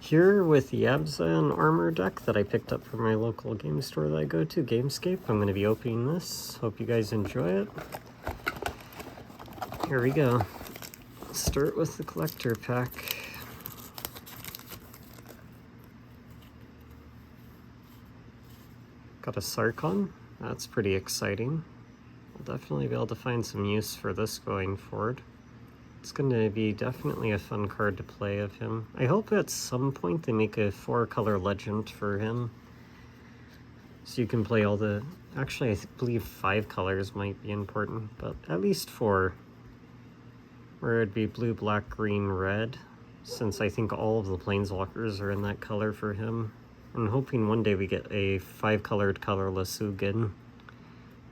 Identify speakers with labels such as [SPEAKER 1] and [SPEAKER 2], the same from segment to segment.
[SPEAKER 1] Here with the Abzan armor deck that I picked up from my local game store that I go to, Gamescape. I'm going to be opening this. Hope you guys enjoy it. Here we go. Let's start with the collector pack. Got a Sarkon. That's pretty exciting. I'll definitely be able to find some use for this going forward. It's going to be definitely a fun card to play of him. I hope at some point they make a 4-color legend for him. So you can play all the... Actually, I believe 5 colors might be important, but at least 4. Where it'd be blue, black, green, red, since I think all of the planeswalkers are in that color for him. I'm hoping one day we get a 5-colored colorless Ugin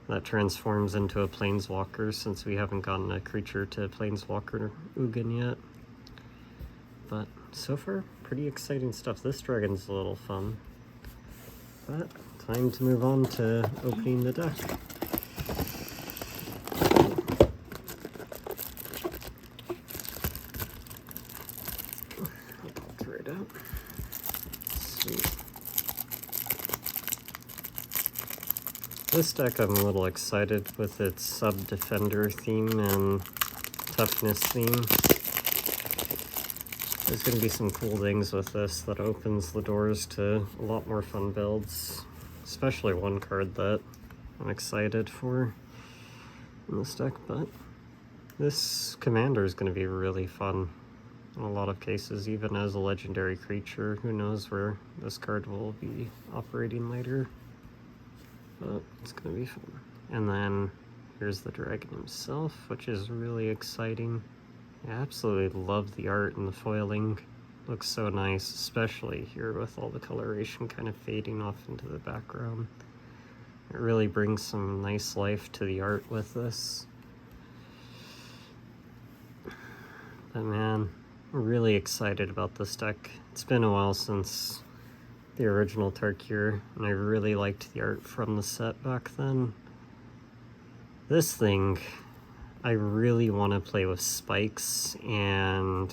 [SPEAKER 1] that transforms into a planeswalker, since we haven't gotten a creature to planeswalker Ugin yet. But so far, pretty exciting stuff. This dragon's a little fun. But time to move on to opening the deck. I'll pull it right out. Sweet. This deck I'm a little excited with its sub-defender theme and toughness theme. There's going to be some cool things with this that opens the doors to a lot more fun builds, especially one card that I'm excited for in this deck, but this commander is going to be really fun in a lot of cases, even as a legendary creature. Who knows where this card will be operating later. But it's going to be fun. And then here's the dragon himself, which is really exciting. I absolutely love the art and the foiling. Looks so nice, especially here with all the coloration kind of fading off into the background. It really brings some nice life to the art with this. But man, I'm really excited about this deck. It's been a while since the original Tarkir, and I really liked the art from the set back then. This thing, I really want to play with spikes and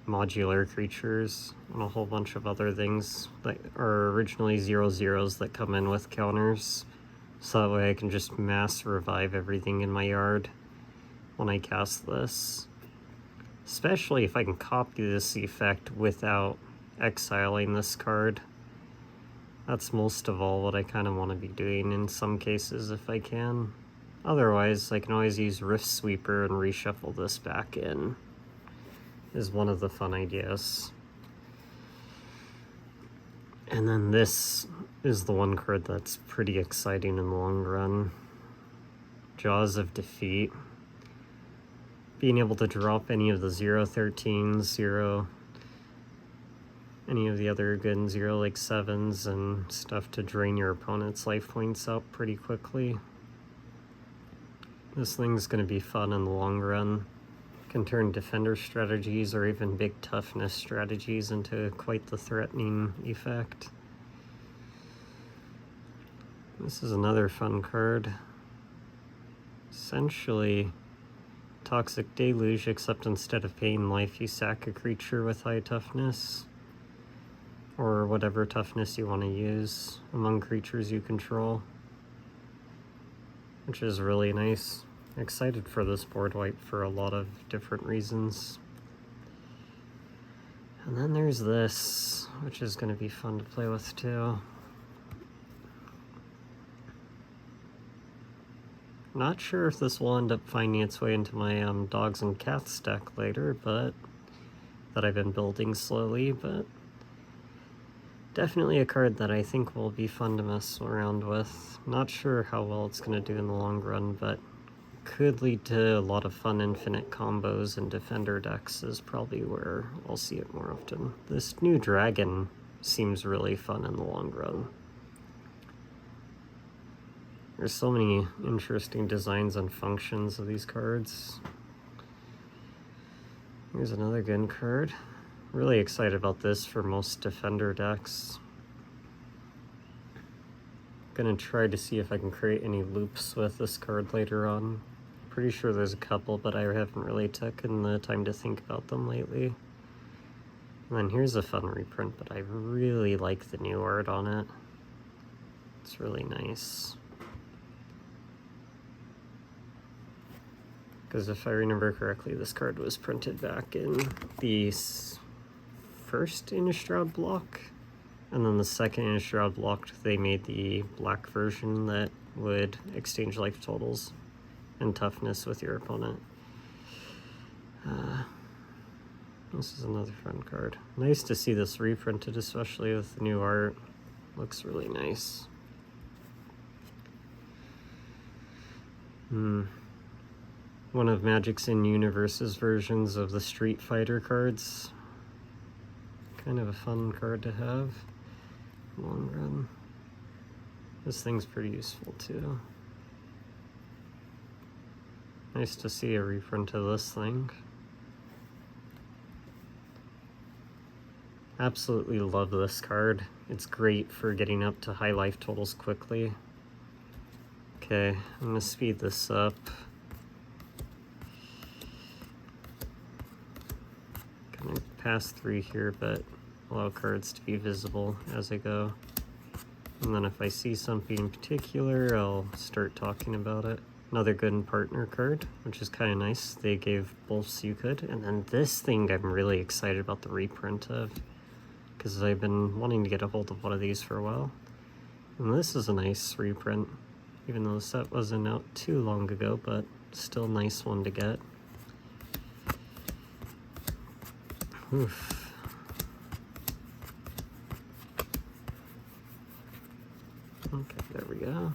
[SPEAKER 1] modular creatures and a whole bunch of other things that are originally 0/0s that come in with counters, so that way I can just mass revive everything in my yard when I cast this. Especially if I can copy this effect without exiling this card. That's most of all what I kind of want to be doing in some cases if I can. Otherwise, I can always use Rift Sweeper and reshuffle this back in, is one of the fun ideas. And then this is the one card that's pretty exciting in the long run. Jaws of Defeat. Being able to drop any of the 0/13s, 0... any of the other good 0 like 7s and stuff to drain your opponent's life points out pretty quickly. This thing's going to be fun in the long run. Can turn defender strategies or even big toughness strategies into quite the threatening effect. This is another fun card. Essentially Toxic Deluge, except instead of paying life you sack a creature with high toughness, or whatever toughness you want to use among creatures you control, which is really nice. Excited for this board wipe for a lot of different reasons. And then there's this, which is going to be fun to play with too. Not sure if this will end up finding its way into my dogs and cats deck later, but that I've been building slowly, but definitely a card that I think will be fun to mess around with. Not sure how well it's going to do in the long run, but could lead to a lot of fun infinite combos and defender decks is probably where I'll see it more often. This new dragon seems really fun in the long run. There's so many interesting designs and functions of these cards. Here's another good card. Really excited about this for most defender decks. Gonna try to see if I can create any loops with this card later on. Pretty sure there's a couple, but I haven't really taken the time to think about them lately. And then here's a fun reprint, but I really like the new art on it. It's really nice. Because if I remember correctly, this card was printed back in the first Innistrad block. And then the second Innistrad block, they made the black version that would exchange life totals and toughness with your opponent. This is another fun card. Nice to see this reprinted, especially with the new art. Looks really nice. One of Magic's in-Universe's versions of the Street Fighter cards. Kind of a fun card to have. Long run. This thing's pretty useful too. Nice to see a reprint of this thing. Absolutely love this card. It's great for getting up to high life totals quickly. Okay, I'm gonna speed this up. Gonna pass through here, but allow cards to be visible as I go. And then if I see something in particular, I'll start talking about it. Another good and partner card, which is kind of nice. They gave both you could. And then this thing I'm really excited about the reprint of, because I've been wanting to get a hold of one of these for a while. And this is a nice reprint, even though the set wasn't out too long ago, but still a nice one to get. Oof. Okay, there we go.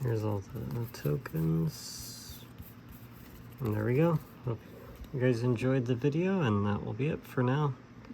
[SPEAKER 1] Here's all the tokens. And there we go. Hope you guys enjoyed the video, and that will be it for now.